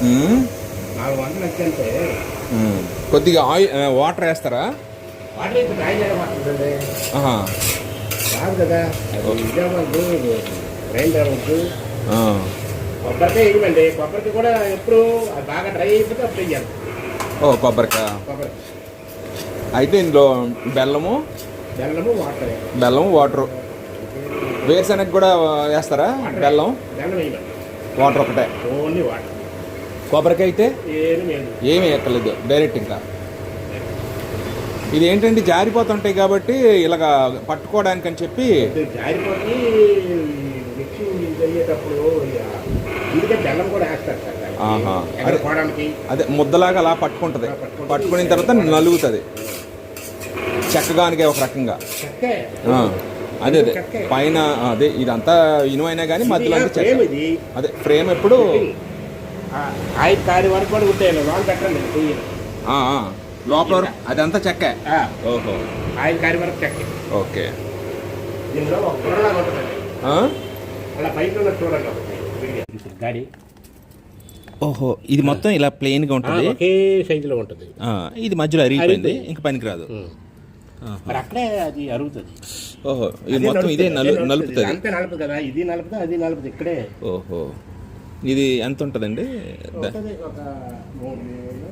400 వచ్చంటే కొద్దిగా వాటర్ వేస్తారా? వాటర్ అయితే డ్రై చేయమంటుందండి. కాదు కదా, నిజామాబాద్ గ్రైండర్ వద్దు. కొబ్బరికాయ వేయమండి. కొబ్బరికి కూడా ఎప్పుడు బాగా డ్రై అయిపోతే అప్పుడు వేయాలి. కొబ్బరికాయ. అయితే ఇందులో బెల్లము వాటరు వేరుశనగ కూడా వేస్తారా? బెల్లం వాటర్ ఒకటే. Only water. కొబ్బరికాయ అయితే ఏమీ ఎక్కలేదు, డైరెక్ట్. ఇంకా ఇది ఏంటంటే జారిపోతుంటాయి కాబట్టి ఇలాగ పట్టుకోవడానికి అని చెప్పి జారిపోయి మిక్సింగ్ అయ్యేటప్పుడు బెల్లం కూడా వేస్తారు సార్. అదే ముద్దలాగా అలా పట్టుకుంటుంది. పట్టుకున్న తర్వాత నలుగుతుంది చెక్కగానికే ఒక రకంగా. అదే పైన అదే ఇదంతా ఇనుమైనా కానీ మధ్యలో అదే ఫ్రేమ్ ఎప్పుడు వరకు కూడా ఉంటాయి. పెట్టండి లోపల అదంతా చెక్క. ఓహో, 5 కారి వరకు చెక్క. ఓకే. దీనిలో ఒక బుర్రలాగా ఉంటుందండి, అలా బయట ఉన్న చూడండి గాడి. ఓహో, ఇది మొత్తం ఇలా ప్లెయిన్ గా ఉంటుంది, ఒకే సైజులో ఉంటుంది. ఇది మధ్యలో అరిగిపోయింది, ఇంకా పనికిరాదు. మరి అక్కడే అది అరుగుతుంది. ఓహో, ఇది మొత్తం ఇదే నలుపుతుంది. అంతే నలుపుతుంది కదా, ఇది నలుపుతుంది, అది నలుపుతుంది ఇక్కడే. ఓహో, ఇది ఎంత ఉంటుందండి? ఒక 3